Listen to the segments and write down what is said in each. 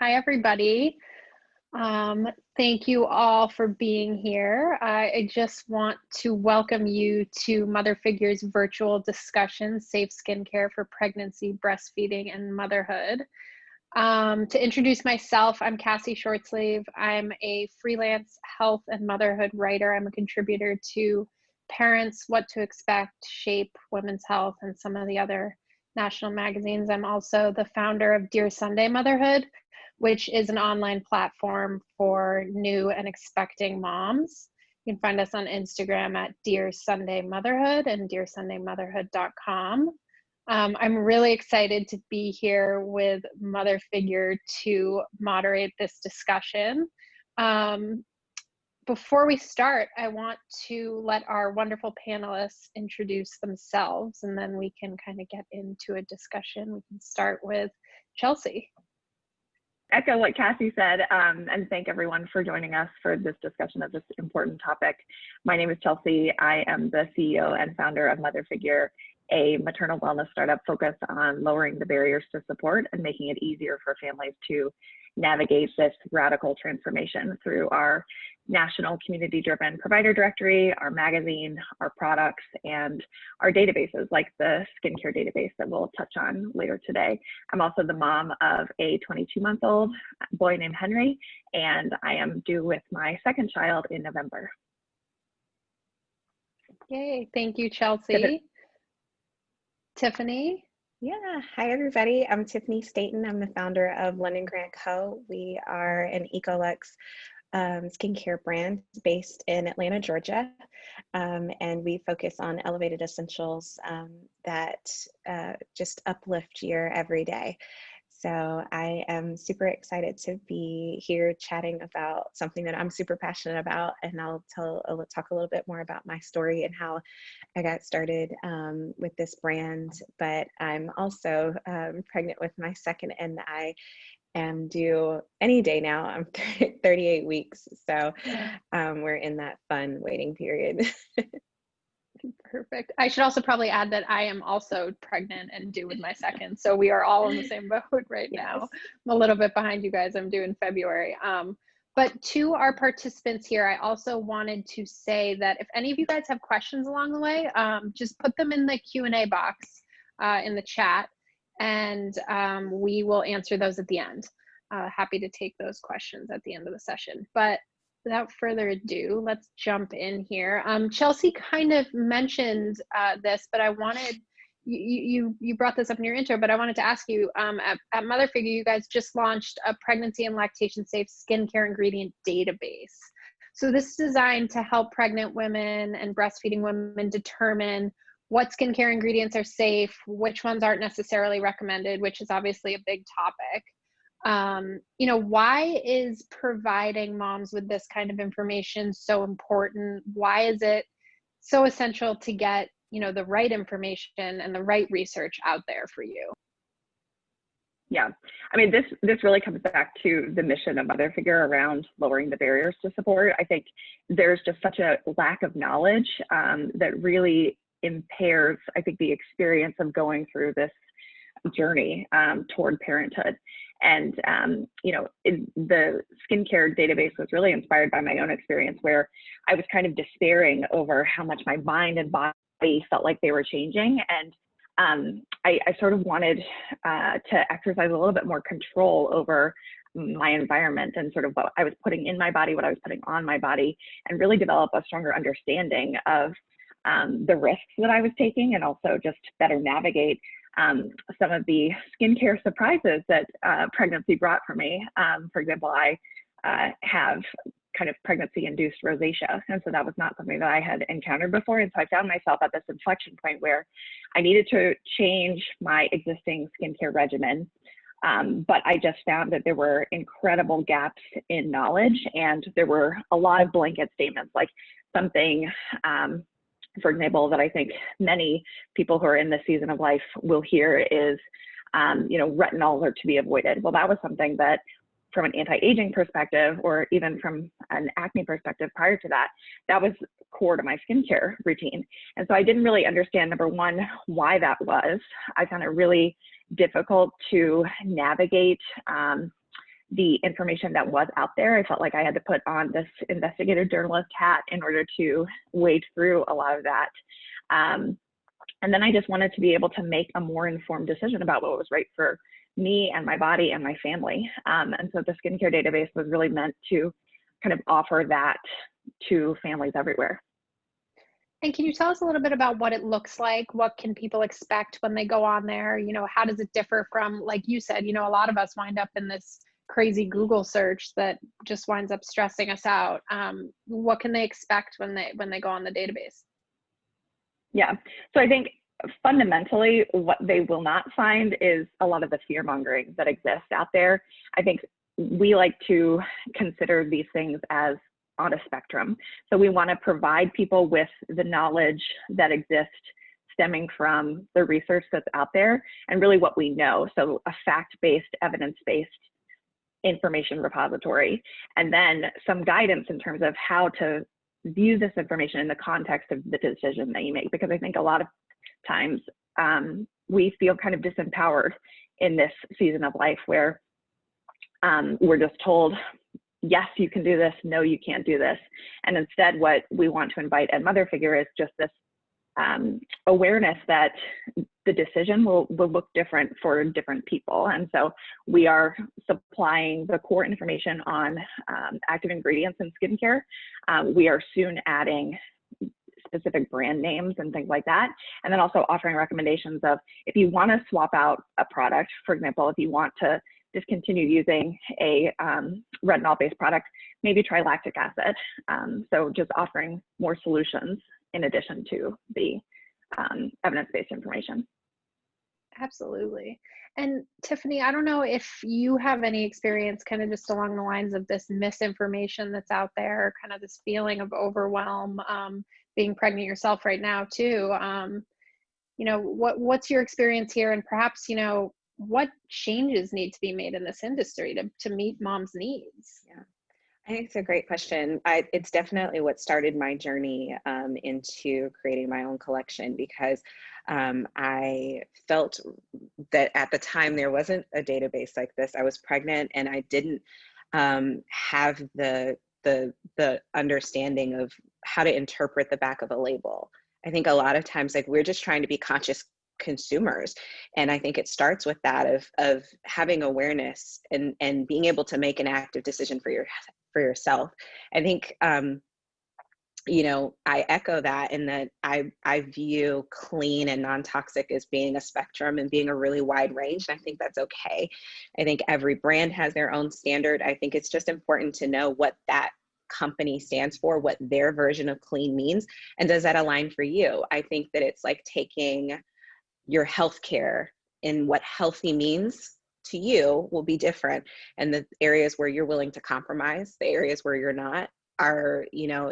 Hi, everybody. Thank you all for being here. I just want to welcome you to Motherfigure's virtual discussion, Safe Skincare for Pregnancy, Breastfeeding, and Motherhood. To introduce myself, I'm Cassie Shortsleeve. I'm a freelance health and motherhood writer. I'm a contributor to Parents, What to Expect, Shape, Women's Health, and some of the other national magazines. I'm also the founder of Dear Sunday Motherhood, which is an online platform for new and expecting moms. You can find us on Instagram at Dear Sunday Motherhood and dearsundaymotherhood.com. I'm really excited to be here with Motherfigure to moderate this discussion. Before we start, I want to let our wonderful panelists introduce themselves, and then we can kind of get into a discussion. We can start with Chelsea. Echo what Cassie said, and thank everyone for joining us for this discussion of this important topic. My name is Chelsea. I am the CEO and founder of Motherfigure, a maternal wellness startup focused on lowering the barriers to support and making it easier for families to navigate this radical transformation through our national community-driven provider directory, our magazine, our products, and our databases like the skincare database that we'll touch on later today. I'm also the mom of a 22-month-old boy named Henry, and I am due with my second child in November. Yay, thank you, Chelsea. Tiffany? Yeah, hi everybody. I'm Tiffany Staten. I'm the founder of London Grant Co. We are an Ecolux skincare brand based in Atlanta, Georgia, and we focus on elevated essentials that just uplift your every day. So I am super excited to be here chatting about something that I'm super passionate about, and I'll talk a little bit more about my story and how I got started with this brand. But I'm also pregnant with my second, and I am due any day now. I'm 38 weeks, so we're in that fun waiting period. Perfect. I should also probably add that I am also pregnant and due with my second. So we are all in the same boat right now. I'm a little bit behind you guys. I'm due in February. But to our participants here, I also wanted to say that if any of you guys have questions along the way, just put them in the Q&A box in the chat, and we will answer those at the end. Happy to take those questions at the end of the session. But without further ado, let's jump in here. Chelsea kind of mentioned this, but I wanted, you brought this up in your intro, but I wanted to ask you, at Motherfigure, you guys just launched a pregnancy and lactation safe skincare ingredient database. So this is designed to help pregnant women and breastfeeding women determine what skincare ingredients are safe, which ones aren't necessarily recommended, which is obviously a big topic. Why is providing moms with this kind of information so important? Why is it so essential to get, the right information and the right research out there for you? Yeah, I mean, this really comes back to the mission of Motherfigure around lowering the barriers to support. I think there's just such a lack of knowledge that really impairs, I think, the experience of going through this journey toward parenthood. And, the skincare database was really inspired by my own experience, where I was kind of despairing over how much my mind and body felt like they were changing. And I sort of wanted to exercise a little bit more control over my environment and sort of what I was putting in my body, what I was putting on my body, and really develop a stronger understanding of the risks that I was taking, and also just better navigate some of the skincare surprises that pregnancy brought for me. For example, I have kind of pregnancy-induced rosacea, and so that was not something that I had encountered before. And so I found myself at this inflection point where I needed to change my existing skincare regimen, but I just found that there were incredible gaps in knowledge, and there were a lot of blanket statements, like something for example, that I think many people who are in this season of life will hear is, retinols are to be avoided. Well, that was something that from an anti-aging perspective, or even from an acne perspective prior to that, that was core to my skincare routine. And so I didn't really understand, number one, why that was. I found it really difficult to navigate the information that was out there. I felt like I had to put on this investigative journalist hat in order to wade through a lot of that. And then I just wanted to be able to make a more informed decision about what was right for me and my body and my family. And so the skincare database was really meant to kind of offer that to families everywhere. And can you tell us a little bit about what it looks like? What can people expect when they go on there? You know, how does it differ from, like you said, you know, a lot of us wind up in this crazy Google search that just winds up stressing us out. What can they expect when they go on the database? Yeah, so I think fundamentally what they will not find is a lot of the fear mongering that exists out there. I think we like to consider these things as on a spectrum. So we want to provide people with the knowledge that exists stemming from the research that's out there and really what we know. So a fact-based, evidence-based information repository, and then some guidance in terms of how to view this information in the context of the decision that you make. Because I think a lot of times we feel kind of disempowered in this season of life where we're just told, yes, you can do this, no, you can't do this. And instead, what we want to invite at Motherfigure is just this awareness that the decision will look different for different people. And so we are supplying the core information on active ingredients in skincare. We are soon adding specific brand names and things like that. And then also offering recommendations of if you want to swap out a product, for example, if you want to discontinue using a retinol-based product, maybe try lactic acid. So just offering more solutions in addition to the evidence-based information. Absolutely. And Tiffany, I don't know if you have any experience kind of just along the lines of this misinformation that's out there, kind of this feeling of overwhelm, being pregnant yourself right now too. You know, what's your experience here, and perhaps, you know, what changes need to be made in this industry to meet moms' needs? Yeah, I think it's a great question. It's definitely what started my journey into creating my own collection, because I felt that at the time there wasn't a database like this. I was pregnant and I didn't have the understanding of how to interpret the back of a label. I think a lot of times, like, we're just trying to be conscious consumers, and I think it starts with that of having awareness and being able to make an active decision for yourself. I think you know, I echo that in that I view clean and non-toxic as being a spectrum and being a really wide range. And I think that's okay. I think every brand has their own standard. I think it's just important to know what that company stands for, what their version of clean means, and does that align for you? I think that it's like taking your healthcare, and what healthy means to you will be different. And the areas where you're willing to compromise, the areas where you're not, are, you know,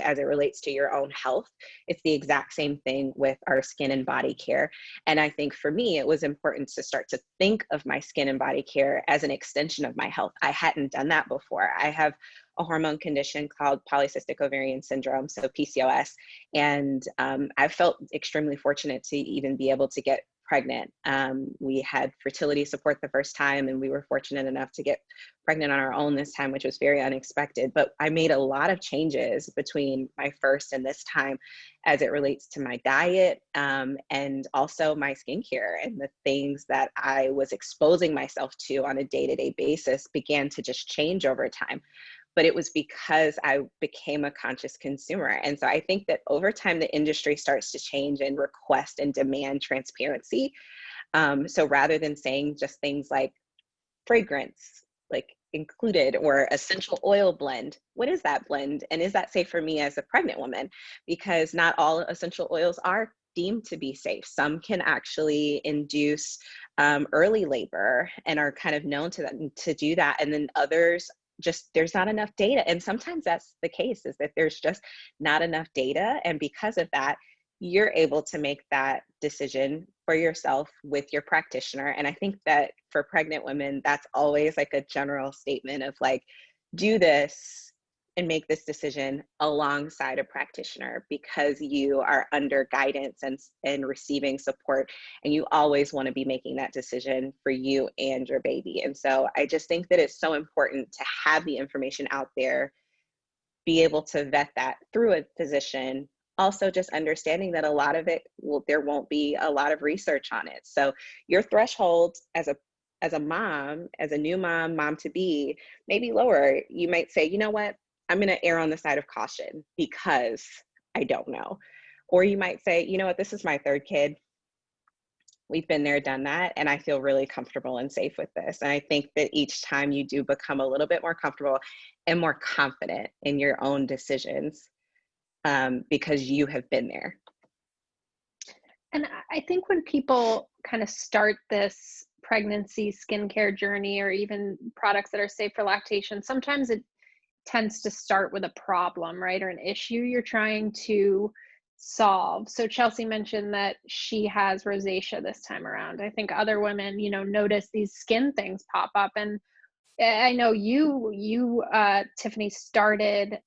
as it relates to your own health. It's the exact same thing with our skin and body care. And I think for me, it was important to start to think of my skin and body care as an extension of my health. I hadn't done that before. I have a hormone condition called polycystic ovarian syndrome, so PCOS. And I felt extremely fortunate to even be able to get pregnant. We had fertility support the first time, and we were fortunate enough to get pregnant on our own this time, which was very unexpected. But I made a lot of changes between my first and this time as it relates to my diet, and also my skincare, and the things that I was exposing myself to on a day-to-day basis began to just change over time. But it was because I became a conscious consumer. And so I think that over time, the industry starts to change and request and demand transparency. So rather than saying just things like fragrance, like included, or essential oil blend, what is that blend? And is that safe for me as a pregnant woman? Because not all essential oils are deemed to be safe. Some can actually induce early labor and are kind of known to do that. And then others, just there's not enough data. And sometimes that's the case, is that there's just not enough data. And because of that, you're able to make that decision for yourself with your practitioner. And I think that for pregnant women, that's always like a general statement of like, do this and make this decision alongside a practitioner because you are under guidance and receiving support, and you always want to be making that decision for you and your baby. And so I just think that it's so important to have the information out there, be able to vet that through a physician. Also, just understanding that a lot of it there won't be a lot of research on it. So your threshold as a mom, as a new mom to be, maybe lower. You might say, you know what, I'm going to err on the side of caution because I don't know. Or you might say, you know what, this is my third kid. We've been there, done that, and I feel really comfortable and safe with this. And I think that each time you do become a little bit more comfortable and more confident in your own decisions, because you have been there. And I think when people kind of start this pregnancy skincare journey, or even products that are safe for lactation, sometimes it tends to start with a problem, right? Or an issue you're trying to solve. So Chelsea mentioned that she has rosacea this time around. I think other women, notice these skin things pop up. And I know you Tiffany, started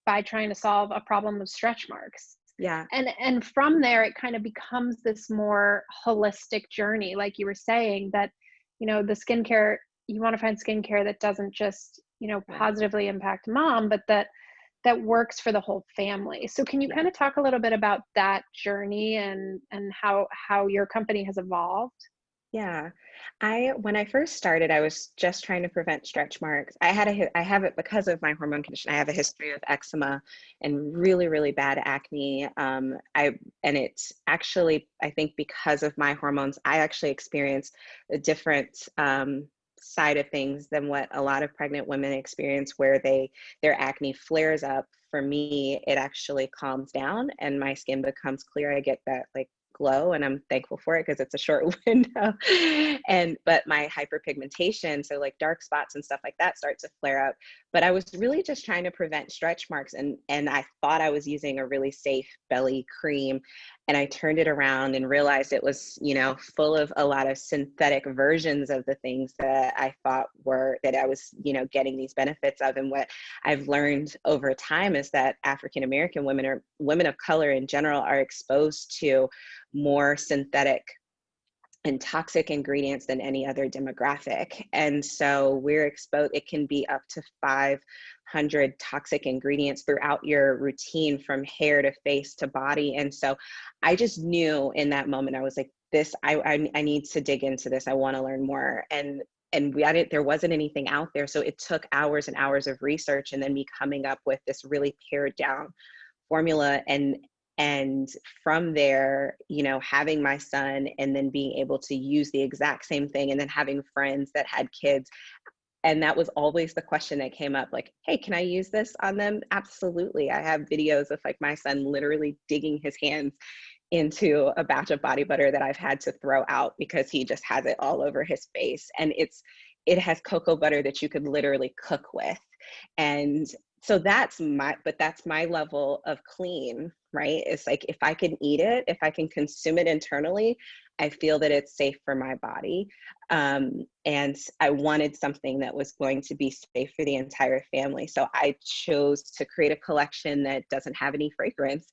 by trying to solve a problem of stretch marks. Yeah. And from there, it kind of becomes this more holistic journey, like you were saying, that, the skincare, you want to find skincare that doesn't just, positively impact mom, but that works for the whole family. So can you kind of talk a little bit about that journey and how your company has evolved? Yeah. When I first started, I was just trying to prevent stretch marks. I have it because of my hormone condition. I have a history of eczema and really, really bad acne. And it's actually, I think because of my hormones, I actually experienced a different side of things than what a lot of pregnant women experience, where their acne flares up. For me, it actually calms down and my skin becomes clear. I get that like glow, and I'm thankful for it because it's a short window. But my hyperpigmentation, so like dark spots and stuff like that, start to flare up. But I was really just trying to prevent stretch marks, and I thought I was using a really safe belly cream, and I turned it around and realized it was, full of a lot of synthetic versions of the things that I thought that I was, getting these benefits of. And what I've learned over time is that African American women, or women of color in general, are exposed to more synthetic and toxic ingredients than any other demographic. And so we're exposed, it can be up to 500 toxic ingredients throughout your routine, from hair to face to body. And so I just knew in that moment, I was like, I need to dig into this. I want to learn more. And there wasn't anything out there. So it took hours and hours of research, and then me coming up with this really pared down formula. And from there, having my son and then being able to use the exact same thing, and then having friends that had kids. And that was always the question that came up, like, hey, can I use this on them? Absolutely. I have videos of like my son literally digging his hands into a batch of body butter that I've had to throw out because he just has it all over his face. And it has cocoa butter that you could literally cook with. And so that's my level of clean, right? It's like, if I can eat it, if I can consume it internally, I feel that it's safe for my body. And I wanted something that was going to be safe for the entire family. So I chose to create a collection that doesn't have any fragrance.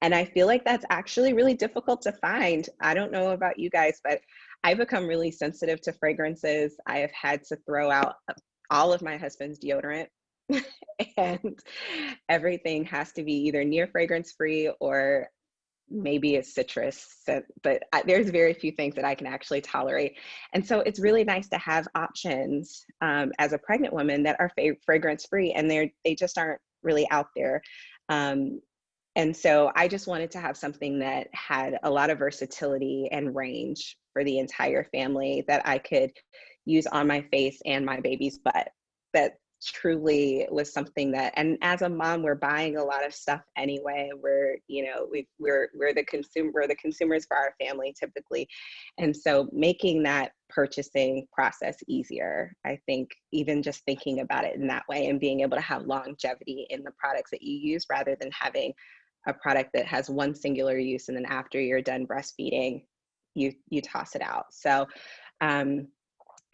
And I feel like that's actually really difficult to find. I don't know about you guys, but I've become really sensitive to fragrances. I have had to throw out all of my husband's deodorant. And everything has to be either near fragrance free or maybe it's citrus. But there's very few things that I can actually tolerate. And so it's really nice to have options as a pregnant woman that are fragrance free, and they just aren't really out there. And so I just wanted to have something that had a lot of versatility and range for the entire family that I could use on my face and my baby's butt. That truly was something that, and as a mom, we're buying a lot of stuff anyway. We're the consumers for our family typically. And so making that purchasing process easier, I think, even just thinking about it in that way and being able to have longevity in the products that you use, rather than having a product that has one singular use and then after you're done breastfeeding, you toss it out. So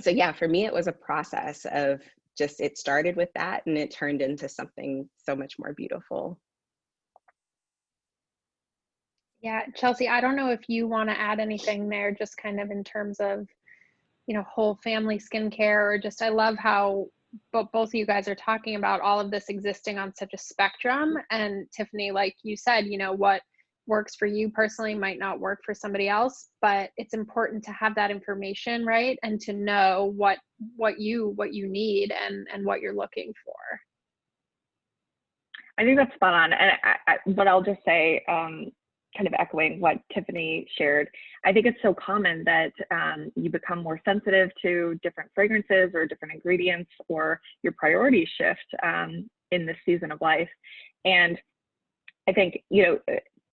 yeah, for me, it was a process of just, it started with that and it turned into something so much more beautiful. Yeah, Chelsea, I don't know if you want to add anything there, just kind of in terms of, whole family skincare, or just, I love how both of you guys are talking about all of this existing on such a spectrum. And Tiffany, like you said, what works for you personally might not work for somebody else, but it's important to have that information, right? And to know what you need and what you're looking for. I think that's spot on. And but I'll just say, kind of echoing what Tiffany shared, I think it's so common that you become more sensitive to different fragrances or different ingredients, or your priorities shift in this season of life. And I think,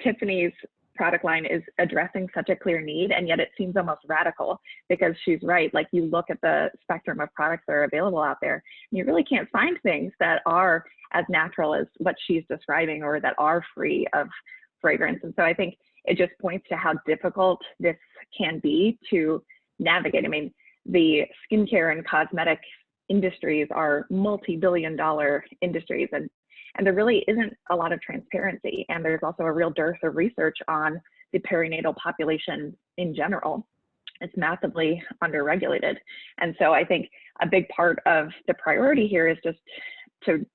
Tiffany's product line is addressing such a clear need, and yet it seems almost radical, because she's right. Like, you look at the spectrum of products that are available out there, and you really can't find things that are as natural as what she's describing, or that are free of fragrance. And so I think it just points to how difficult this can be to navigate. I mean, the skincare and cosmetic industries are multi-billion-dollar industries, and there really isn't a lot of transparency. And there's also a real dearth of research on the perinatal population in general. It's massively underregulated. And so I think a big part of the priority here is just to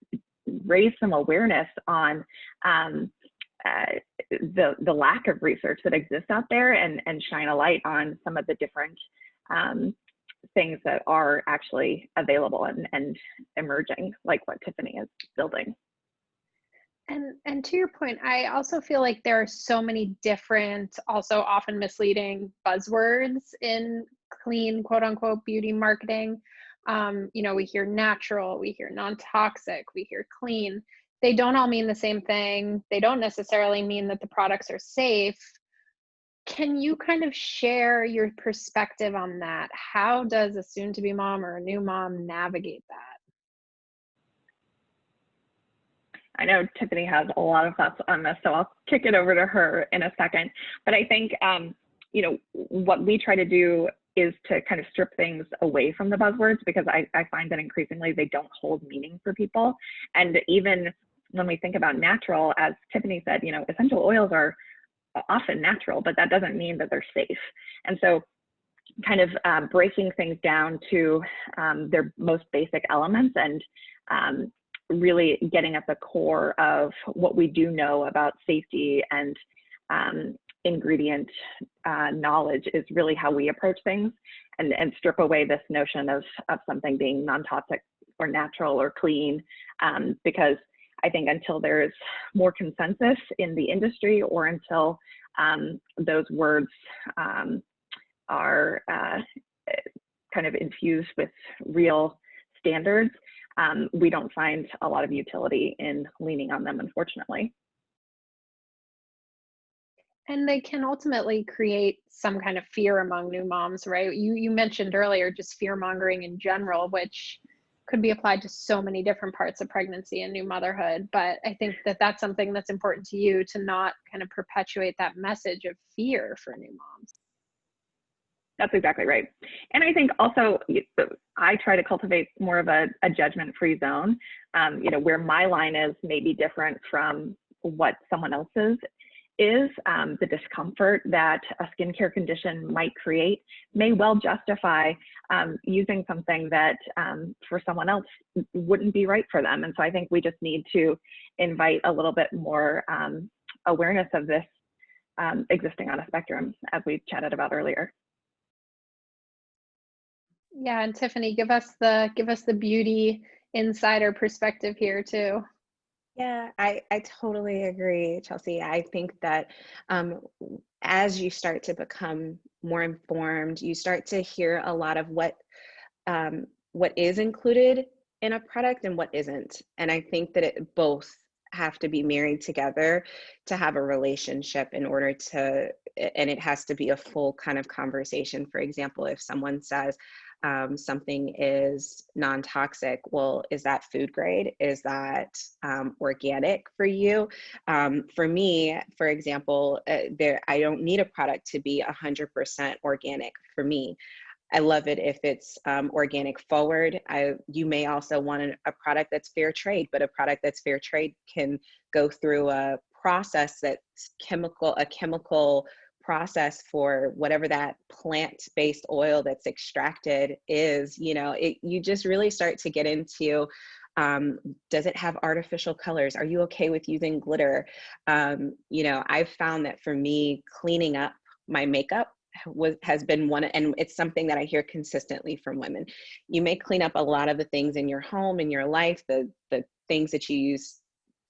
raise some awareness on the lack of research that exists out there, and shine a light on some of the different things that are actually available and emerging, like what Tiffany is building. And to your point, I also feel like there are so many different, also often misleading buzzwords in clean, quote unquote, beauty marketing. We hear natural, we hear non-toxic, we hear clean. They don't all mean the same thing. They don't necessarily mean that the products are safe. Can you kind of share your perspective on that? How does a soon-to-be mom or a new mom navigate that? I know Tiffany has a lot of thoughts on this, so I'll kick it over to her in a second. But I think, what we try to do is to kind of strip things away from the buzzwords, because I find that increasingly they don't hold meaning for people. And even when we think about natural, as Tiffany said, essential oils are often natural, but that doesn't mean that they're safe. And so kind of breaking things down to their most basic elements, and really getting at the core of what we do know about safety and ingredient knowledge is really how we approach things, and strip away this notion of something being non-toxic or natural or clean, because I think until there's more consensus in the industry, or until those words are kind of infused with real standards, we don't find a lot of utility in leaning on them, unfortunately. And they can ultimately create some kind of fear among new moms, right? You mentioned earlier just fear mongering in general, which could be applied to so many different parts of pregnancy and new motherhood. But I think that that's something that's important to you, to not kind of perpetuate that message of fear for new moms. That's exactly right. And I think also I try to cultivate more of a judgment-free zone, where my line is maybe different from what someone else's is. The discomfort that a skincare condition might create may well justify using something that for someone else wouldn't be right for them. And so I think we just need to invite a little bit more awareness of this existing on a spectrum, as we chatted about earlier. Yeah, and Tiffany, give us the beauty insider perspective here too. Yeah, I totally agree, Chelsea. I think that as you start to become more informed, you start to hear a lot of what is included in a product and what isn't. And I think that it both have to be married together to have a relationship, in order to, and it has to be a full kind of conversation. For example, if someone says something is non-toxic, well, is that food grade? Is that organic for you? For me, for example, I don't need a product to be 100% organic for me. I love it if it's organic forward. You may also want a product that's fair trade, but a product that's fair trade can go through a process that's a chemical process for whatever that plant-based oil that's extracted is. You just really start to get into, does it have artificial colors? Are you okay with using glitter? I've found that for me, cleaning up my makeup has been one, and it's something that I hear consistently from women. You may clean up a lot of the things in your home, in your life, the things that you use.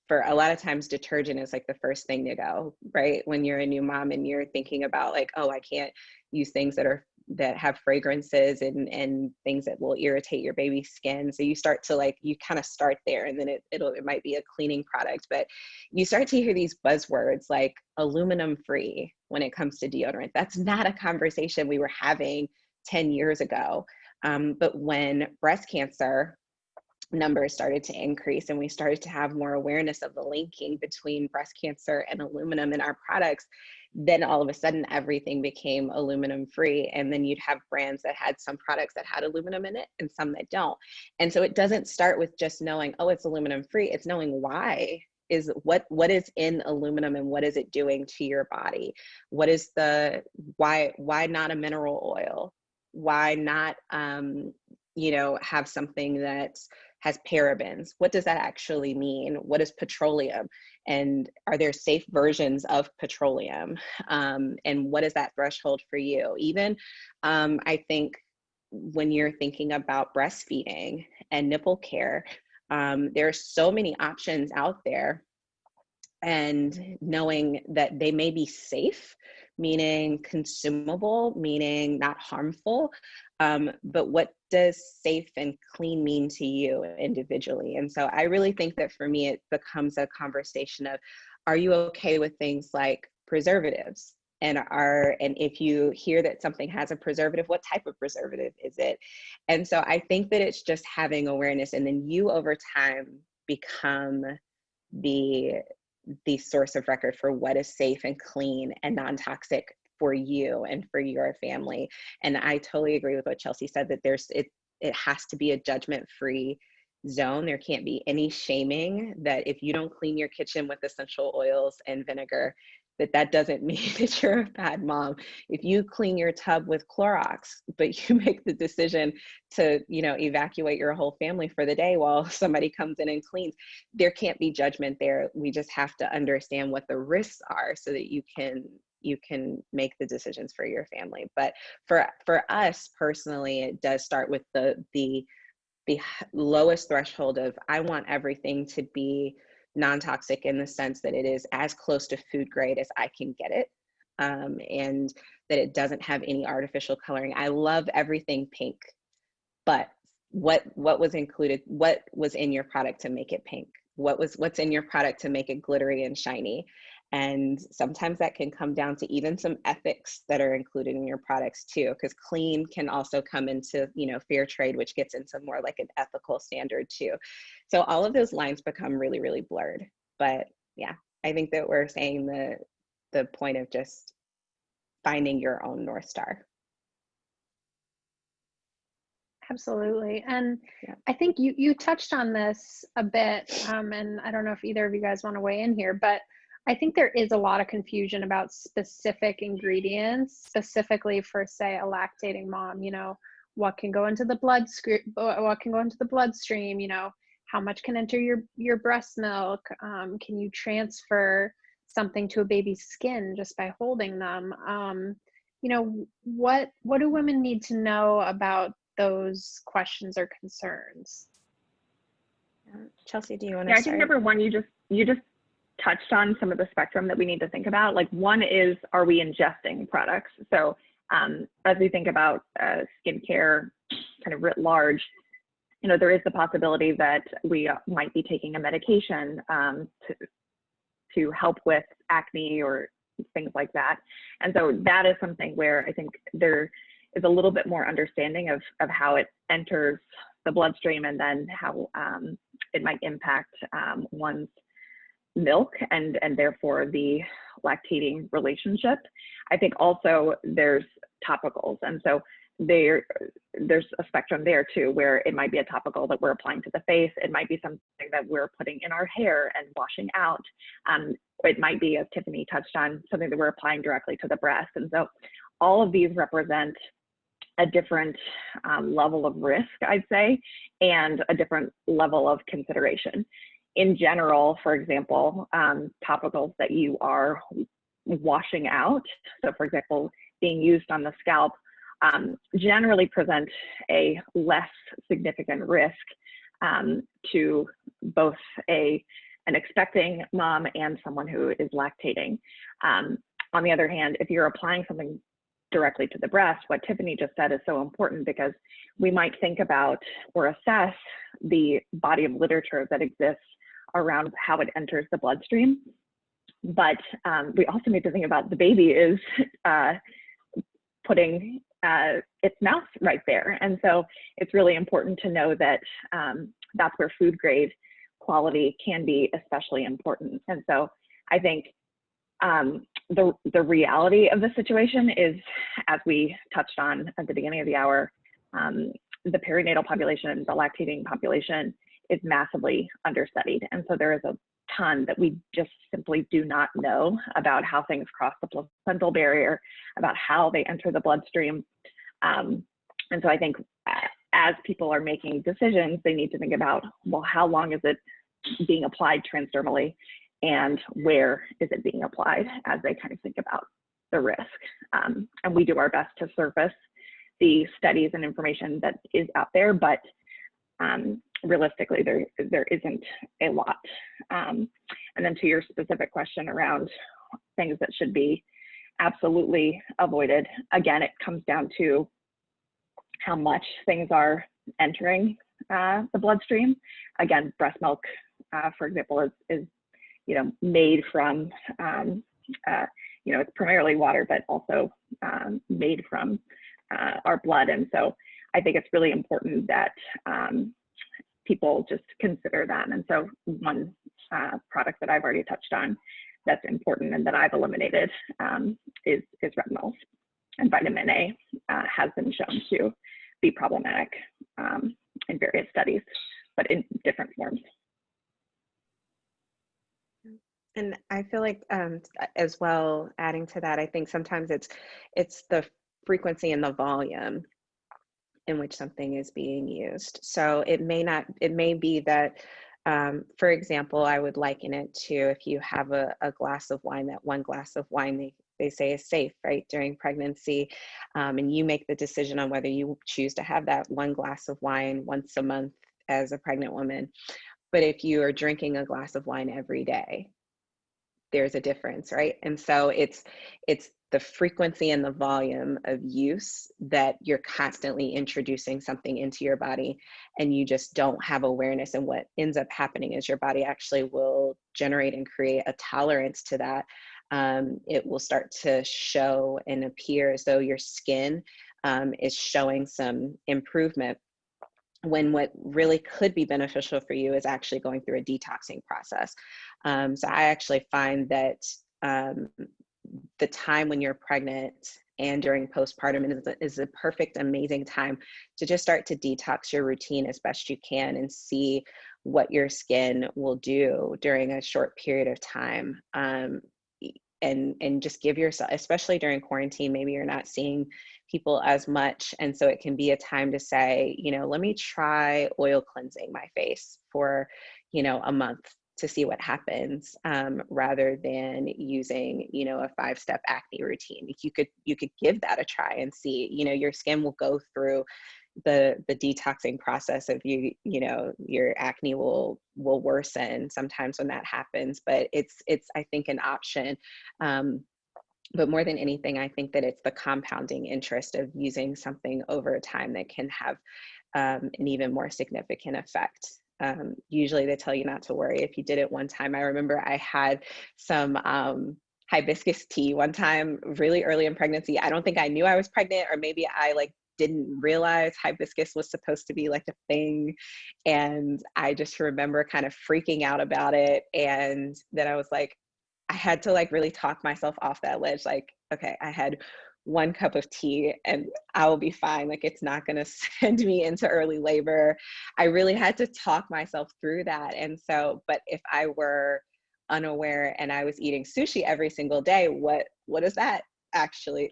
For a lot of times, detergent is like the first thing to go, right? When you're a new mom and you're thinking about like, oh, I can't use things that have fragrances and things that will irritate your baby's skin. So you start to you kind of start there, and then it might be a cleaning product, but you start to hear these buzzwords like aluminum free when it comes to deodorant. That's not a conversation we were having 10 years ago. But when breast cancer numbers started to increase and we started to have more awareness of the linking between breast cancer and aluminum in our products, then all of a sudden everything became aluminum free. And then you'd have brands that had some products that had aluminum in it and some that don't. And so it doesn't start with just knowing, oh, it's aluminum free. It's knowing why is what is in aluminum and what is it doing to your body? What is why not a mineral oil? Why not, have something that has parabens? What does that actually mean? What is petroleum? And are there safe versions of petroleum? And what is that threshold for you? Even, I think when you're thinking about breastfeeding and nipple care, there are so many options out there, and knowing that they may be safe, meaning consumable, meaning not harmful, but what does safe and clean mean to you individually? And so I really think that for me, it becomes a conversation of, are you okay with things like preservatives? And if you hear that something has a preservative, what type of preservative is it? And so I think that it's just having awareness, and then you over time become the source of record for what is safe and clean and non-toxic for you and for your family. And I totally agree with what Chelsea said, that it has to be a judgment-free zone. There can't be any shaming that if you don't clean your kitchen with essential oils and vinegar, that doesn't mean that you're a bad mom. If you clean your tub with Clorox, but you make the decision to, evacuate your whole family for the day while somebody comes in and cleans, there can't be judgment there. We just have to understand what the risks are so that you can make the decisions for your family. But for us personally, it does start with the lowest threshold of, I want everything to be non-toxic in the sense that it is as close to food grade as I can get it, and that it doesn't have any artificial coloring. I love everything pink, but what was included? What was in your product to make it pink? What's in your product to make it glittery and shiny? And sometimes that can come down to even some ethics that are included in your products too, because clean can also come into, fair trade, which gets into more like an ethical standard too. So all of those lines become really, really blurred. But yeah, I think that we're saying the point of just finding your own North Star. Absolutely. And yeah, I think you touched on this a bit, and I don't know if either of you guys want to weigh in here, but I think there is a lot of confusion about specific ingredients, specifically for, say, a lactating mom. What can go into the bloodstream, how much can enter your breast milk? Can you transfer something to a baby's skin just by holding them? What do women need to know about those questions or concerns? Chelsea, do you want to start? I think number one, you just touched on some of the spectrum that we need to think about. Like, one is, are we ingesting products? So as we think about skincare kind of writ large, there is the possibility that we might be taking a medication to help with acne or things like that. And so that is something where I think there is a little bit more understanding of how it enters the bloodstream, and then how it might impact one's milk and therefore the lactating relationship. I think also there's topicals. And so there's a spectrum there too, where it might be a topical that we're applying to the face. It might be something that we're putting in our hair and washing out. It might be, as Tiffany touched on, something that we're applying directly to the breast. And so all of these represent a different level of risk, I'd say, and a different level of consideration. In general, for example, topicals that you are washing out, so for example, being used on the scalp, generally present a less significant risk to both an expecting mom and someone who is lactating. On the other hand, if you're applying something directly to the breast, what Tiffany just said is so important, because we might think about or assess the body of literature that exists around how it enters the bloodstream. But we also need to think about the baby is putting its mouth right there. And so it's really important to know that that's where food grade quality can be especially important. And so I think the reality of the situation is, as we touched on at the beginning of the hour, the perinatal population, the lactating population is massively understudied. And so there is a ton that we just simply do not know about how things cross the placental barrier, about how they enter the bloodstream. And so I think as people are making decisions, they need to think about, well, how long is it being applied transdermally, and where is it being applied, as they kind of think about the risk. And we do our best to surface the studies and information that is out there, but realistically, there isn't a lot. And then to your specific question around things that should be absolutely avoided, again, it comes down to how much things are entering the bloodstream. Again, breast milk, for example, is made from, it's primarily water, but also made from our blood. And so I think it's really important that people just consider that. And so one product that I've already touched on that's important and that I've eliminated is retinols. And vitamin A has been shown to be problematic in various studies, but in different forms. And I feel like as well, adding to that, I think sometimes it's the frequency and the volume in which something is being used. So it may be that, for example, I would liken it to if you have a glass of wine, that one glass of wine they say is safe, right, during pregnancy, and you make the decision on whether you choose to have that one glass of wine once a month as a pregnant woman. But if you are drinking a glass of wine every day, there's a difference, right? And so it's the frequency and the volume of use that you're constantly introducing something into your body, and you just don't have awareness. And what ends up happening is your body actually will generate and create a tolerance to that. It will start to show and appear as though your skin is showing some improvement, when what really could be beneficial for you is actually going through a detoxing process. So I actually find that the time when you're pregnant and during postpartum is a perfect, amazing time to just start to detox your routine as best you can and see what your skin will do during a short period of time. And just give yourself, especially during quarantine, maybe you're not seeing people as much. And so it can be a time to say, let me try oil cleansing my face for, a month to see what happens, rather than using, a 5-step acne routine. You could give that a try and see, your skin will go through the detoxing process of your acne will worsen sometimes when that happens, but it's I think an option. But more than anything, I think that it's the compounding interest of using something over time that can have an even more significant effect. Usually they tell you not to worry if you did it one time. I remember I had some hibiscus tea one time really early in pregnancy. I don't think I knew I was pregnant, or maybe I didn't realize hibiscus was supposed to be a thing. And I just remember kind of freaking out about it. And then I was I had to really talk myself off that ledge. Okay, I had one cup of tea and I will be fine. Like, it's not going to send me into early labor. I really had to talk myself through that. And so, but if I were unaware and I was eating sushi every single day, what does that actually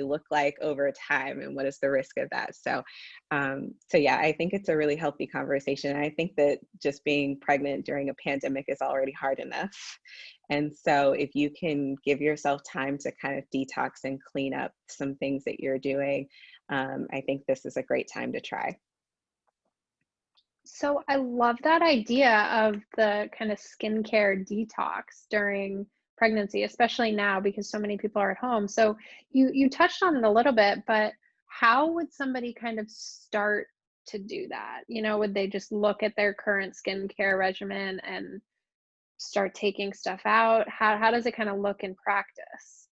look like over time, and what is the risk of that? So yeah, I think it's a really healthy conversation. And I think that just being pregnant during a pandemic is already hard enough, and so if you can give yourself time to kind of detox and clean up some things that you're doing, I think this is a great time to try. So I love that idea of the kind of skincare detox during pregnancy, especially now because so many people are at home. So you touched on it a little bit, but how would somebody kind of start to do that? You know, would they just look at their current skincare regimen and start taking stuff out? How does it kind of look in practice?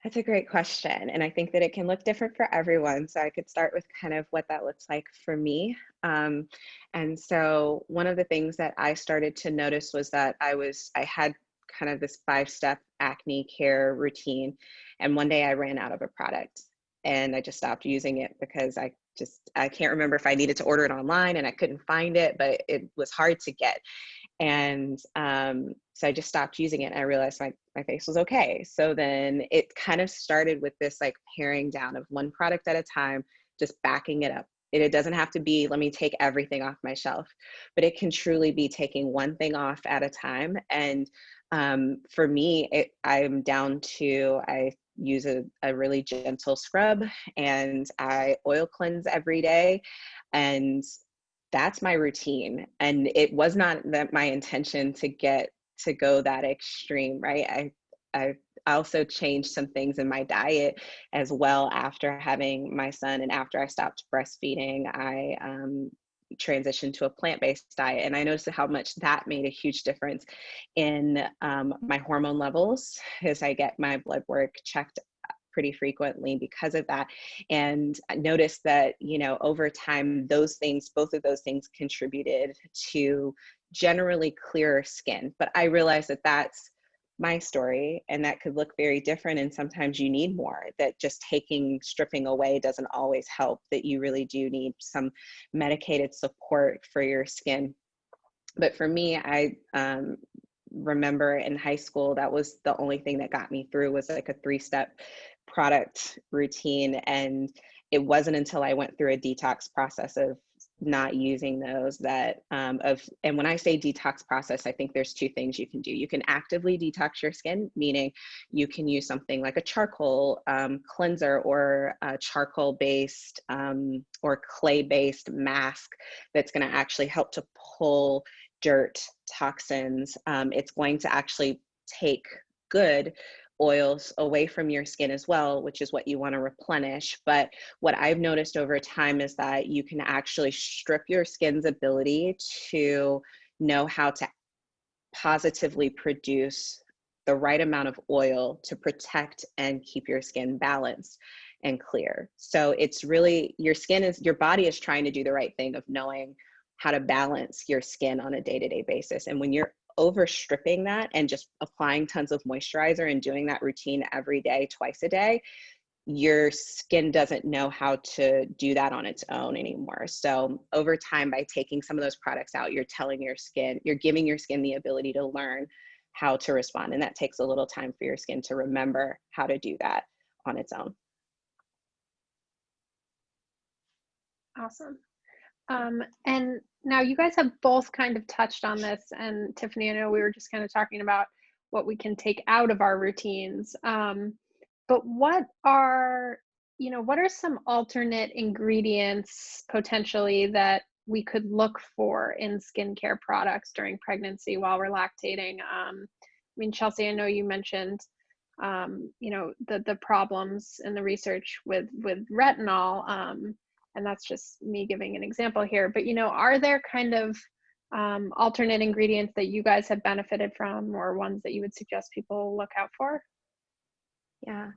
That's a great question. And I think that it can look different for everyone. So I could start with kind of what that looks like for me. And so one of the things that I started to notice was that I had kind of this 5-step acne care routine. And one day I ran out of a product and I just stopped using it because I can't remember if I needed to order it online and I couldn't find it, but it was hard to get. And so I just stopped using it and I realized my face was okay. So then it kind of started with this like paring down of one product at a time, just backing it up. It doesn't have to be, let me take everything off my shelf, but it can truly be taking one thing off at a time. And for me, I'm down to, I use a really gentle scrub and I oil cleanse every day. And that's my routine. And it was not that my intention to go that extreme, right? I also changed some things in my diet as well after having my son, and after I stopped breastfeeding, I transitioned to a plant-based diet, and I noticed how much that made a huge difference in my hormone levels as I get my blood work checked pretty frequently because of that. And I noticed that, over time, both of those things contributed to generally clearer skin. But I realized that that's my story and that could look very different. And sometimes you need more, that just stripping away doesn't always help, that you really do need some medicated support for your skin. But for me, I remember in high school, that was the only thing that got me through, was like a 3-step product routine. And it wasn't until I went through a detox process of not using those and when I say detox process, I think there's 2 things you can do. You can actively detox your skin, meaning you can use something like a charcoal cleanser or a charcoal based or clay based mask that's going to actually help to pull dirt, toxins. It's going to actually take good oils away from your skin as well, which is what you want to replenish. But what I've noticed over time is that you can actually strip your skin's ability to know how to positively produce the right amount of oil to protect and keep your skin balanced and clear. So it's really, your body is trying to do the right thing of knowing how to balance your skin on a day-to-day basis. And when you're over stripping that and just applying tons of moisturizer and doing that routine every day, twice a day, your skin doesn't know how to do that on its own anymore. So over time, by taking some of those products out, you're giving your skin the ability to learn how to respond. And that takes a little time for your skin to remember how to do that on its own. Awesome. And now you guys have both kind of touched on this, and Tiffany, I know we were just kind of talking about what we can take out of our routines. But what are some alternate ingredients potentially that we could look for in skincare products during pregnancy while we're lactating? I mean, Chelsea, I know you mentioned, the problems in the research with retinol. And that's just me giving an example here, but are there kind of alternate ingredients that you guys have benefited from, or ones that you would suggest people look out for? Yeah.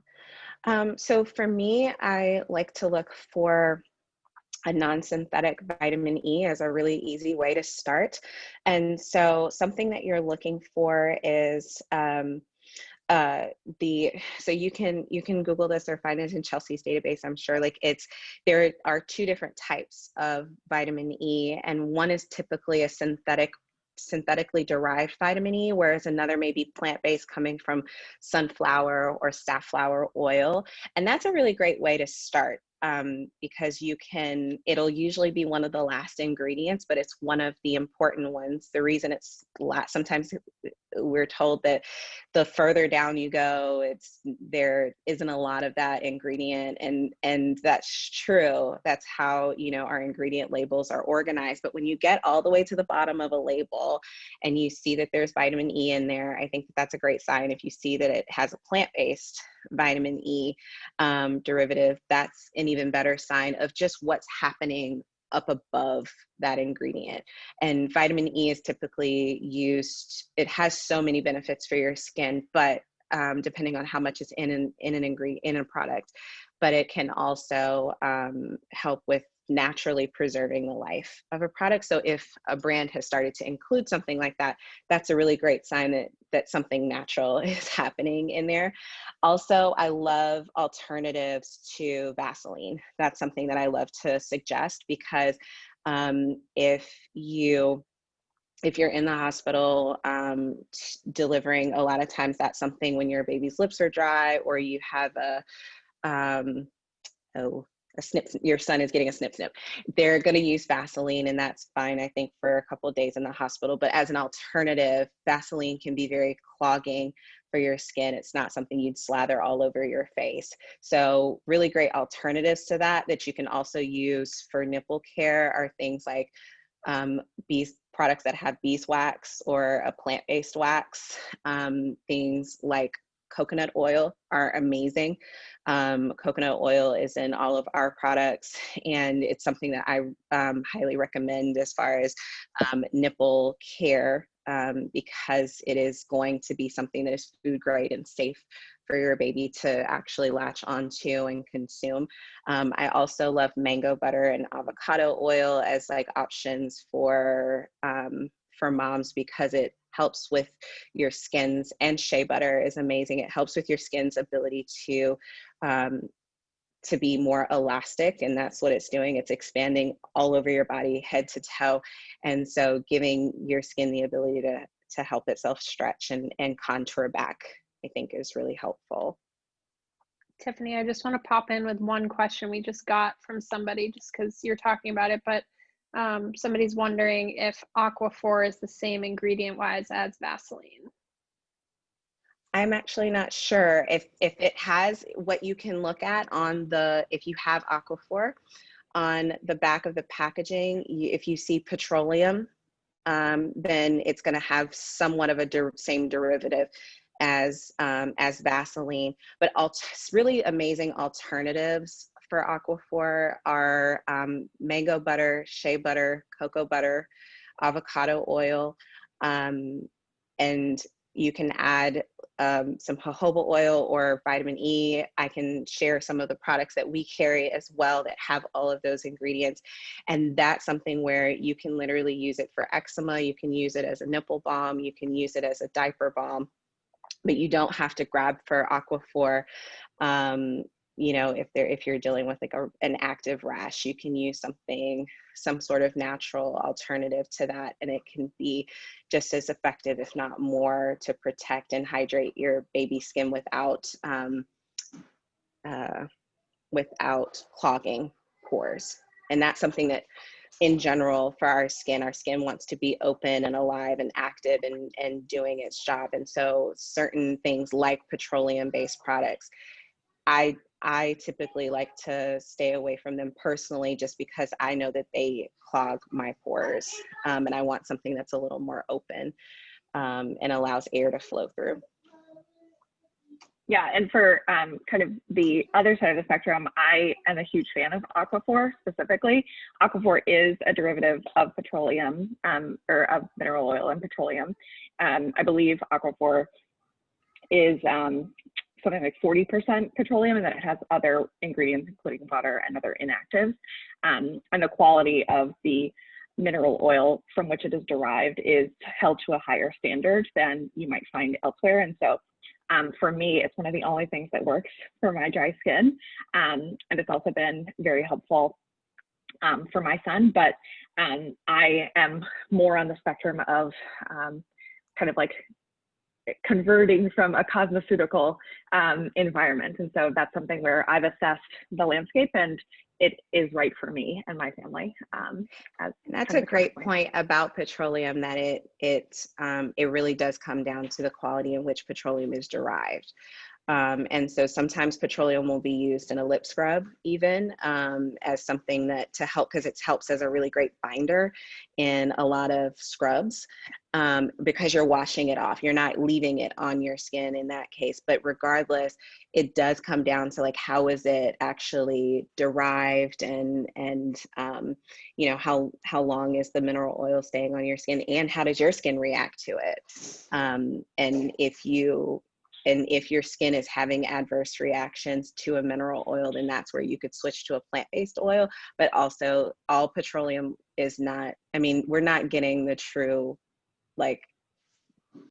So for me, I like to look for a non-synthetic vitamin E as a really easy way to start. And so something that you're looking for is a so you can Google this or find it in Chelsea's database. I'm sure there are two different types of vitamin E, and one is typically a synthetically derived vitamin E, whereas another may be plant-based, coming from sunflower or safflower oil. And that's a really great way to start, because it'll usually be one of the last ingredients, but it's one of the important ones. The reason it's sometimes we're told that the further down you go, there isn't a lot of that ingredient, and that's true. That's how, our ingredient labels are organized. But when you get all the way to the bottom of a label and you see that there's vitamin E in there, I think that's a great sign. If you see that it has a plant-based vitamin E derivative, that's an even better sign of just what's happening up above that ingredient. And vitamin E is typically used, it has so many benefits for your skin, but depending on how much is in an ingredient, in a product, but it can also help with naturally preserving the life of a product. So if a brand has started to include something like that, that's a really great sign that something natural is happening in there. Also, I love alternatives to Vaseline. That's something that I love to suggest, because if you're in the hospital delivering, a lot of times that's something when your baby's lips are dry, or you have your son is getting a snip. They're going to use Vaseline, and that's fine, I think, for a couple of days in the hospital. But as an alternative, Vaseline can be very clogging for your skin. It's not something you'd slather all over your face. So really great alternatives to that you can also use for nipple care are things like products that have beeswax or a plant-based wax. Things like coconut oil are amazing. Coconut oil is in all of our products, and it's something that I highly recommend as far as nipple care, because it is going to be something that is food grade and safe for your baby to actually latch onto and consume. I also love mango butter and avocado oil as options for moms, because it helps with your skin's, and shea butter is amazing. It helps with your skin's ability to be more elastic, and that's what it's doing. It's expanding all over your body, head to toe, and so giving your skin the ability to help itself stretch and contour back, I think, is really helpful. Tiffany, I just want to pop in with one question we just got from somebody, just because you're talking about it, but somebody's wondering if Aquaphor is the same ingredient wise as Vaseline. I'm actually not sure if it has. What you can look at if you have Aquaphor, on the back of the packaging, if you see petroleum, then it's going to have somewhat of a same derivative as Vaseline. But really amazing alternatives for Aquaphor are mango butter, shea butter, cocoa butter, avocado oil, and you can add some jojoba oil or vitamin E. I can share some of the products that we carry as well that have all of those ingredients. And that's something where you can literally use it for eczema. You can use it as a nipple balm. You can use it as a diaper balm, but you don't have to grab for Aquaphor. If you're dealing with an active rash, you can use some sort of natural alternative to that, and it can be just as effective, if not more, to protect and hydrate your baby skin without clogging pores. And that's something that, in general, for our skin wants to be open and alive and active and doing its job. And so certain things like petroleum-based products, I typically like to stay away from them personally, just because I know that they clog my pores, and I want something that's a little more open and allows air to flow through. Yeah, and for kind of the other side of the spectrum, I am a huge fan of Aquaphor specifically. Aquaphor is a derivative of petroleum, or of mineral oil and petroleum. I believe Aquaphor is something like 40% petroleum, and then it has other ingredients, including water and other inactives. And the quality of the mineral oil from which it is derived is held to a higher standard than you might find elsewhere. And so For me, it's one of the only things that works for my dry skin. And it's also been very helpful for my son, but I am more on the spectrum of kind of like converting from a cosmeceutical environment. And so that's something where I've assessed the landscape and it is right for me and my family. That's a great point about petroleum, that it really does come down to the quality in which petroleum is derived. And so sometimes petroleum will be used in a lip scrub even as something that to help, because it helps as a really great binder in a lot of scrubs because you're washing it off. You're not leaving it on your skin in that case. But regardless, it does come down to like, how is it actually derived, and you know, how long is the mineral oil staying on your skin, and how does your skin react to it? And if your skin is having adverse reactions to a mineral oil, then that's where you could switch to a plant-based oil. But also, all petroleum is not, I mean, we're not getting the true, like,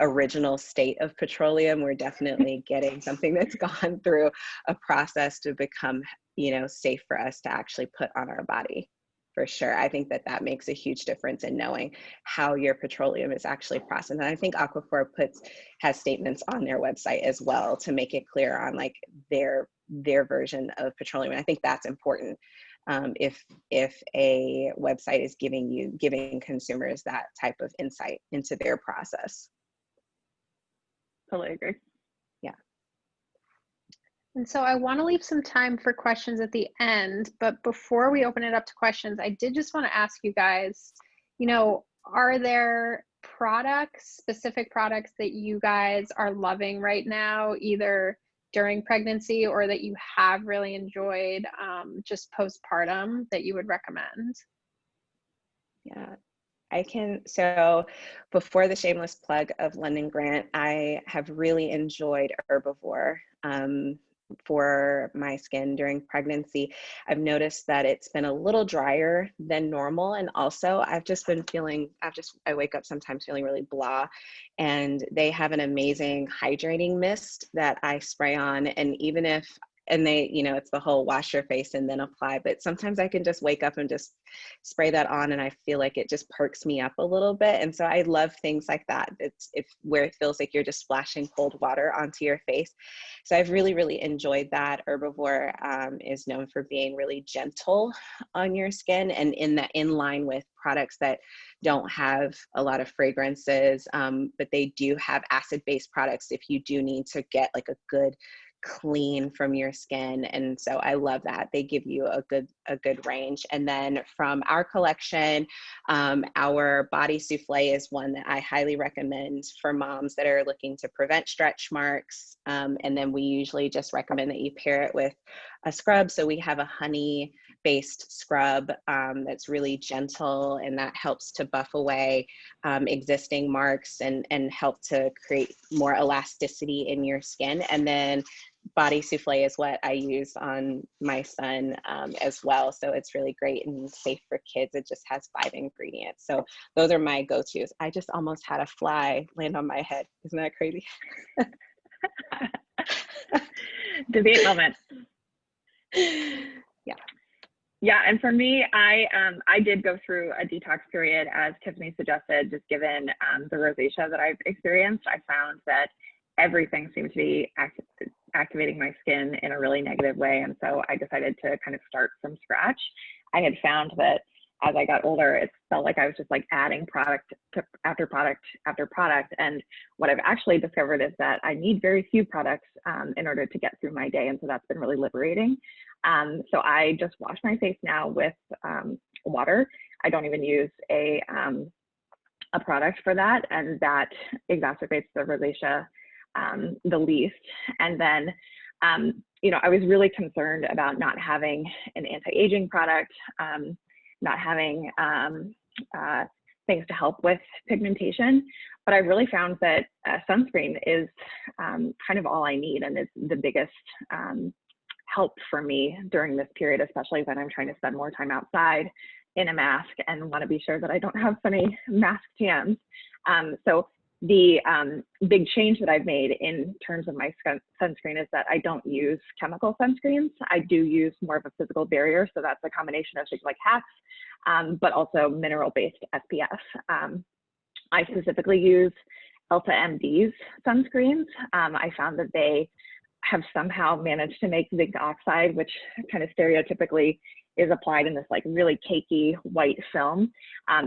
original state of petroleum. We're definitely getting something that's gone through a process to become, you know, safe for us to actually put on our body. For sure. I think that that makes a huge difference in knowing how your petroleum is actually processed. And I think Aquaphor has statements on their website as well to make it clear on like their version of petroleum. And I think that's important if a website is giving consumers that type of insight into their process. Totally agree. And so I want to leave some time for questions at the end, but before we open it up to questions, I did just want to ask you guys, you know, are there specific products that you guys are loving right now, either during pregnancy or that you have really enjoyed just postpartum that you would recommend? Yeah. So before the shameless plug of London Grant, I have really enjoyed Herbivore for my skin during pregnancy. I've noticed that it's been a little drier than normal. And also I wake up sometimes feeling really blah, and they have an amazing hydrating mist that I spray on. And they, you know, it's the whole wash your face and then apply, but sometimes I can just wake up and just spray that on, and I feel like it just perks me up a little bit. And so I love things like that. It's where it feels like you're just splashing cold water onto your face. So I've really, really enjoyed that. Herbivore is known for being really gentle on your skin, and in line with products that don't have a lot of fragrances, but they do have acid-based products if you do need to get like a good clean from your skin. And so I love that they give you a good range. And then from our collection, our body souffle is one that I highly recommend for moms that are looking to prevent stretch marks. And then we usually just recommend that you pair it with a scrub. So we have a honey based scrub that's really gentle, and that helps to buff away existing marks and help to create more elasticity in your skin. And then body souffle is what I use on my son as well. So it's really great and safe for kids. It just has 5 ingredients. So those are my go-tos. I just almost had a fly land on my head. Isn't that crazy? Debate moment. Yeah. Yeah, and for me, I did go through a detox period, as Tiffany suggested, just given the rosacea that I've experienced. I found that everything seemed to be activating my skin in a really negative way. And so I decided to kind of start from scratch. I had found that as I got older, it felt like I was just like adding product after product after product. And what I've actually discovered is that I need very few products in order to get through my day. And so that's been really liberating. So I just wash my face now with water. I don't even use a product for that. And that exacerbates the rosacea the least. And then, you know, I was really concerned about not having an anti-aging product, not having things to help with pigmentation, but I really found that sunscreen is kind of all I need, and it's the biggest help for me during this period, especially when I'm trying to spend more time outside in a mask and want to be sure that I don't have so many mask jams. So The big change that I've made in terms of my sunscreen is that I don't use chemical sunscreens. I do use more of a physical barrier. So that's a combination of things like hats, but also mineral-based SPF. I specifically use Elta MD's sunscreens. I found that they have somehow managed to make zinc oxide, which kind of stereotypically is applied in this like really cakey white film.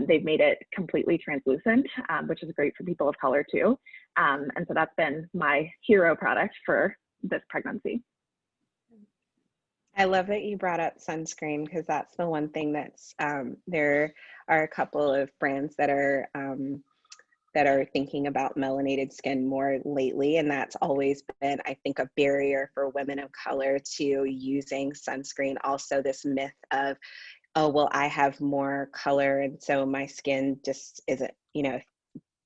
They've made it completely translucent, which is great for people of color too. And so that's been my hero product for this pregnancy. I love that you brought up sunscreen, because that's the one thing that's, there are a couple of brands that are thinking about melanated skin more lately. And that's always been, I think, a barrier for women of color to using sunscreen. Also this myth of, oh, well, I have more color, and so my skin just isn't, you know,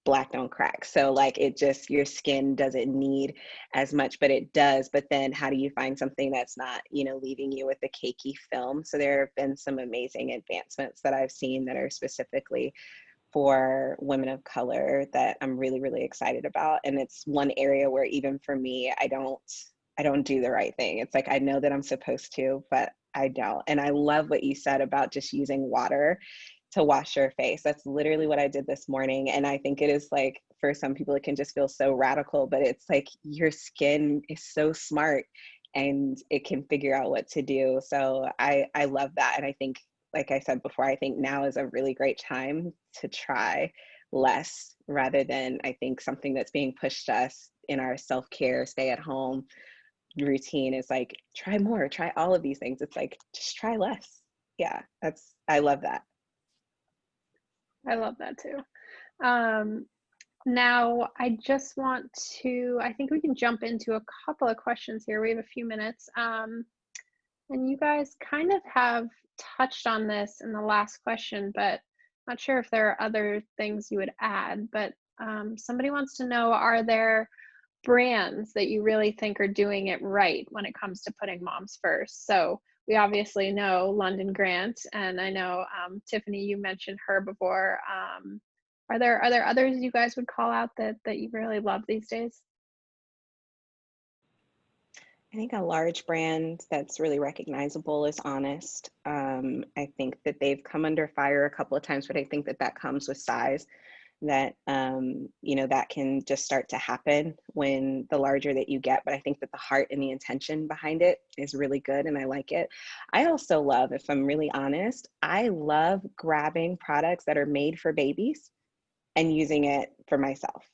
black don't crack. So like it just, your skin doesn't need as much, but it does. But then how do you find something that's not, you know, leaving you with a cakey film? So there have been some amazing advancements that I've seen that are specifically for women of color that I'm really, really excited about. And it's one area where even for me, I don't do the right thing. It's like, I know that I'm supposed to, but I don't. And I love what you said about just using water to wash your face. That's literally what I did this morning. And I think it is like, for some people, it can just feel so radical, but it's like your skin is so smart and it can figure out what to do. So I love that. And I think, like I said before, I think now is a really great time to try less rather than, I think, something that's being pushed to us in our self-care, stay at home routine is like, try more, try all of these things. It's like, just try less. Yeah, I love that. I love that too. Now, I just want to, I think we can jump into a couple of questions here. We have a few minutes. And you guys kind of have touched on this in the last question, but not sure if there are other things you would add. But somebody wants to know, are there brands that you really think are doing it right when it comes to putting moms first? So we obviously know London Grant, and I know Tiffany, you mentioned her before. Are there others you guys would call out that you really love these days? I think a large brand that's really recognizable is Honest. I think that they've come under fire a couple of times, but I think that comes with size. That you know, that can just start to happen when the larger that you get. But I think that the heart and the intention behind it is really good, and I like it. I also love, if I'm really honest, I love grabbing products that are made for babies and using it for myself,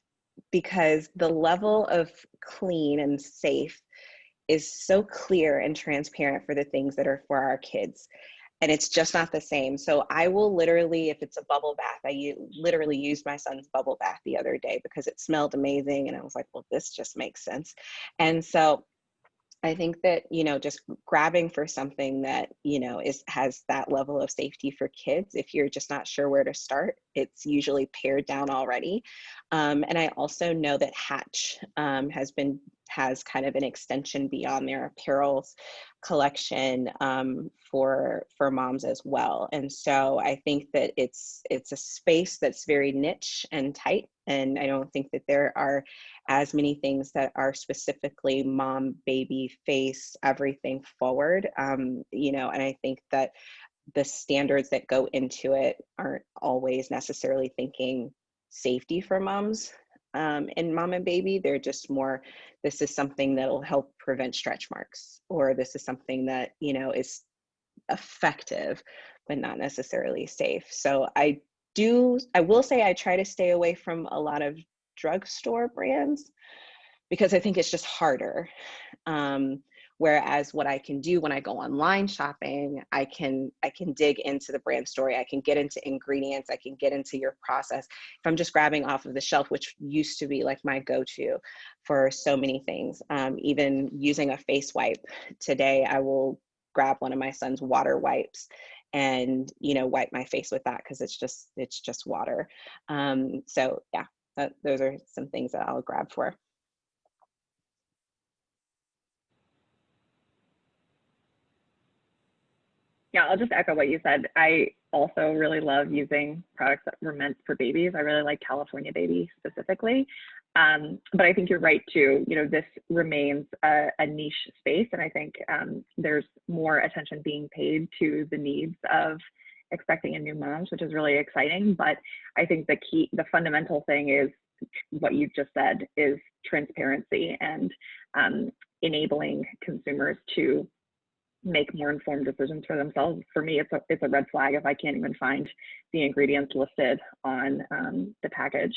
because the level of clean and safe is so clear and transparent for the things that are for our kids. And it's just not the same. So I will literally, if it's a bubble bath, literally used my son's bubble bath the other day because it smelled amazing. And I was like, well, this just makes sense. And so I think that, you know, just grabbing for something that, you know, has that level of safety for kids. If you're just not sure where to start, it's usually pared down already. And I also know that Hatch has kind of an extension beyond their apparel collection for moms as well. And so I think that it's a space that's very niche and tight. And I don't think that there are as many things that are specifically mom, baby, face, everything forward. You know, and I think that the standards that go into it aren't always necessarily thinking safety for moms and mom and baby. They're just more, this is something that will help prevent stretch marks, or this is something that, you know, is effective, but not necessarily safe. So I will say I try to stay away from a lot of drugstore brands because I think it's just harder. Whereas what I can do when I go online shopping, I can dig into the brand story. I can get into ingredients. I can get into your process. If I'm just grabbing off of the shelf, which used to be like my go-to for so many things, even using a face wipe today, I will grab one of my son's water wipes and, you know, wipe my face with that because it's just water. So yeah, those are some things that I'll grab for. Yeah, I'll just echo what you said. I also really love using products that were meant for babies. I really like California Baby specifically. But I think you're right too, this remains a niche space. And I think there's more attention being paid to the needs of expecting and new moms, which is really exciting. But I think the fundamental thing is what you just said, is transparency and enabling consumers to make more informed decisions for themselves. For me, it's a red flag if I can't even find the ingredients listed on the package,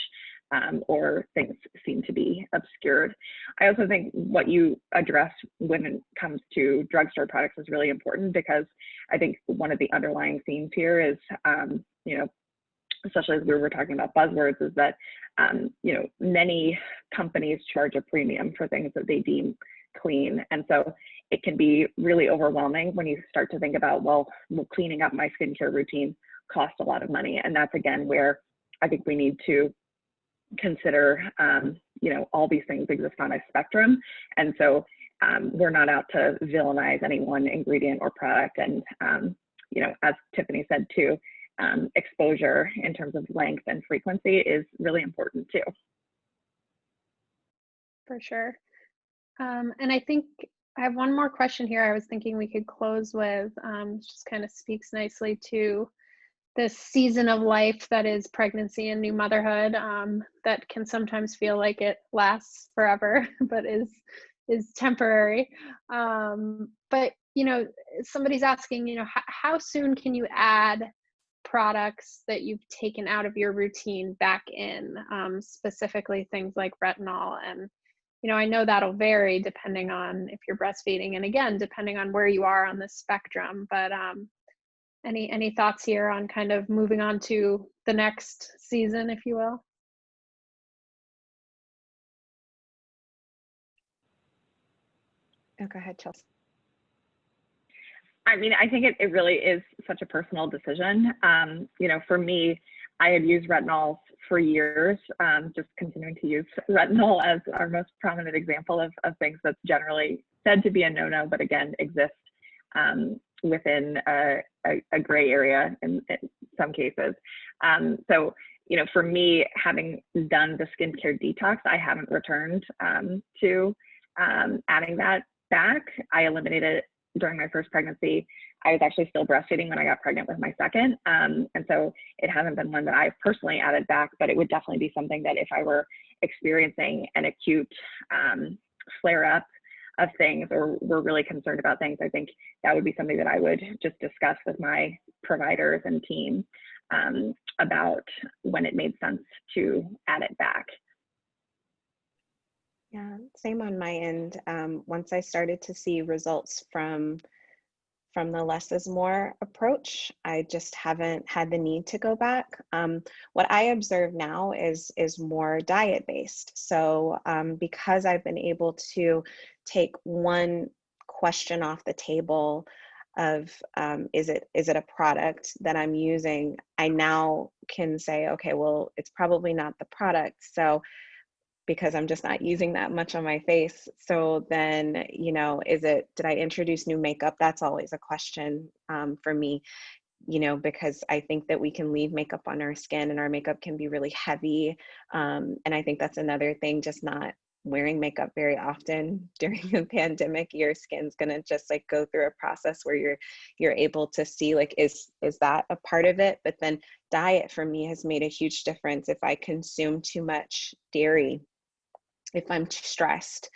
or things seem to be obscured. I also think what you address when it comes to drugstore products is really important, because I think one of the underlying themes here is, especially as we were talking about buzzwords, is that many companies charge a premium for things that they deem clean. And so it can be really overwhelming when you start to think about, well, cleaning up my skincare routine costs a lot of money. And that's, again, where I think we need to consider, all these things exist on a spectrum. And so we're not out to villainize any one ingredient or product. And, as Tiffany said too, exposure in terms of length and frequency is really important too. For sure. And I think I have one more question here I was thinking we could close with, just kind of speaks nicely to this season of life that is pregnancy and new motherhood, that can sometimes feel like it lasts forever, but is temporary. But somebody's asking, how soon can you add products that you've taken out of your routine back in, specifically things like retinol? And I know that'll vary depending on if you're breastfeeding, and again, depending on where you are on the spectrum. But any thoughts here on kind of moving on to the next season, if you will? Oh, go ahead, Chelsea. I mean, I think it really is such a personal decision. For me, I had used retinols for years, just continuing to use retinol as our most prominent example of things that's generally said to be a no-no, but again, exist within a gray area in some cases. So, for me, having done the skincare detox, I haven't returned to adding that back. I eliminated it during my first pregnancy. I was actually still breastfeeding when I got pregnant with my second. And so it hasn't been one that I've personally added back, but it would definitely be something that if I were experiencing an acute flare up of things, or were really concerned about things, I think that would be something that I would just discuss with my providers and team about when it made sense to add it back. Yeah, same on my end. Once I started to see results from the less is more approach, I just haven't had the need to go back. What I observe now is more diet based. So because I've been able to take one question off the table of is it a product that I'm using, I now can say, okay, well, it's probably not the product. So because I'm just not using that much on my face. So then, did I introduce new makeup? That's always a question for me, because I think that we can leave makeup on our skin and our makeup can be really heavy. And I think that's another thing, just not wearing makeup very often during a pandemic. Your skin's gonna just like go through a process where you're able to see like, is that a part of it? But then diet for me has made a huge difference. If I consume too much dairy, if I'm too stressed,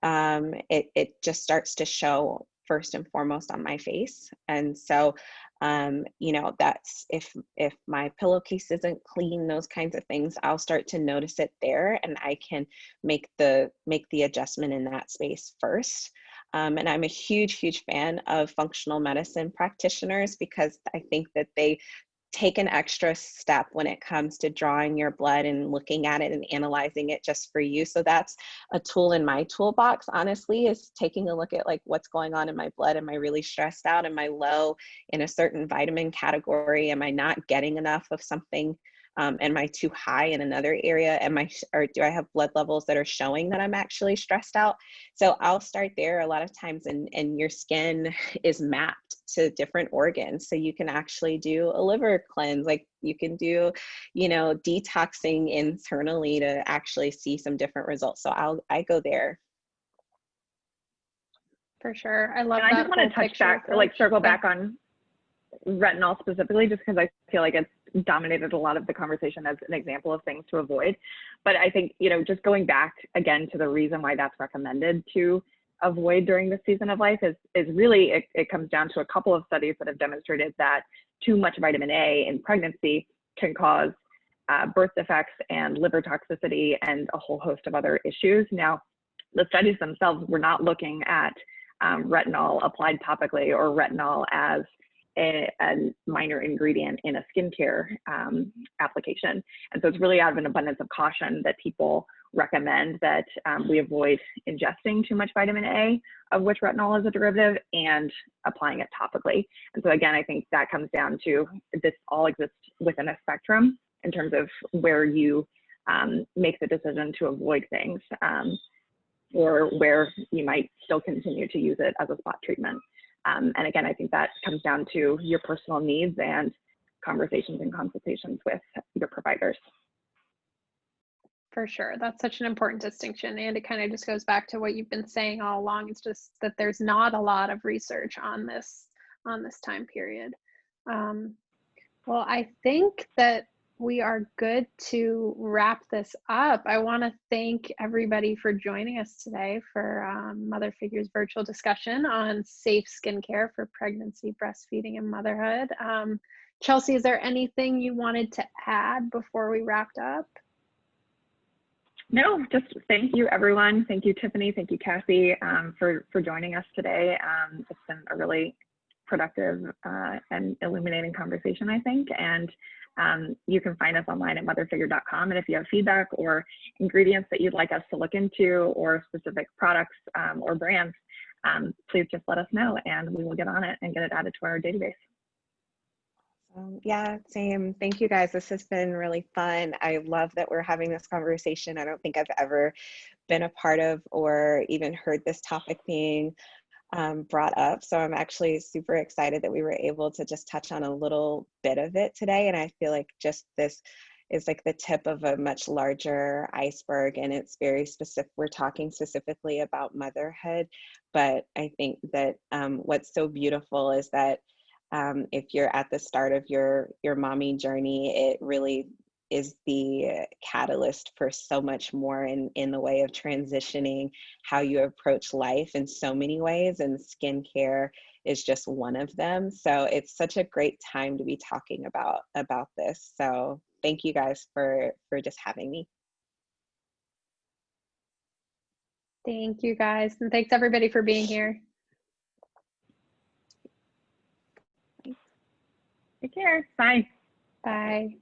it just starts to show first and foremost on my face. And so, that's if my pillowcase isn't clean, those kinds of things, I'll start to notice it there, and I can make the adjustment in that space first. And I'm a huge fan of functional medicine practitioners, because I think that they take an extra step when it comes to drawing your blood and looking at it and analyzing it just for you. So that's a tool in my toolbox, honestly, is taking a look at like what's going on in my blood. Am I really stressed out? Am I low in a certain vitamin category? Am I not getting enough of something Am I too high in another area? Or do I have blood levels that are showing that I'm actually stressed out? So I'll start there a lot of times, and your skin is mapped to different organs. So you can actually do a liver cleanse, like you can do, detoxing internally to actually see some different results. So I go there. For sure. I love and that. I just want to touch back, or like circle back on retinol specifically, just because I feel like it's dominated a lot of the conversation as an example of things to avoid. But I think, just going back again to the reason why that's recommended to avoid during the season of life is really, it comes down to a couple of studies that have demonstrated that too much vitamin A in pregnancy can cause birth defects and liver toxicity and a whole host of other issues. Now, the studies themselves were not looking at retinol applied topically or retinol as a minor ingredient in a skincare application. And so it's really out of an abundance of caution that people recommend that we avoid ingesting too much vitamin A, of which retinol is a derivative, and applying it topically. And so again, I think that comes down to this all exists within a spectrum in terms of where you make the decision to avoid things, or where you might still continue to use it as a spot treatment. And again, I think that comes down to your personal needs and conversations and consultations with your providers. For sure. That's such an important distinction. And it kind of just goes back to what you've been saying all along. It's just that there's not a lot of research on this time period. Well, I think that we are good to wrap this up. I want to thank everybody for joining us today for Motherfigure's virtual discussion on safe skincare for pregnancy, breastfeeding, and motherhood. Chelsea, is there anything you wanted to add before we wrapped up? No, just thank you, everyone. Thank you, Tiffany. Thank you, Cassie, for joining us today. It's been a really productive and illuminating conversation, I think. And you can find us online at motherfigure.com. And if you have feedback or ingredients that you'd like us to look into, or specific products or brands, please just let us know and we will get on it and get it added to our database. Yeah, same. Thank you guys. This has been really fun. I love that we're having this conversation. I don't think I've ever been a part of or even heard this topic being brought up. So I'm actually super excited that we were able to just touch on a little bit of it today. And I feel like just this is like the tip of a much larger iceberg, and it's very specific. We're talking specifically about motherhood, but I think that what's so beautiful is that if you're at the start of your mommy journey, it really is the catalyst for so much more in the way of transitioning how you approach life in so many ways, and skincare is just one of them. So it's such a great time to be talking about this. So thank you guys for just having me. Thank you guys, and thanks everybody for being here. Take care. Bye. Bye.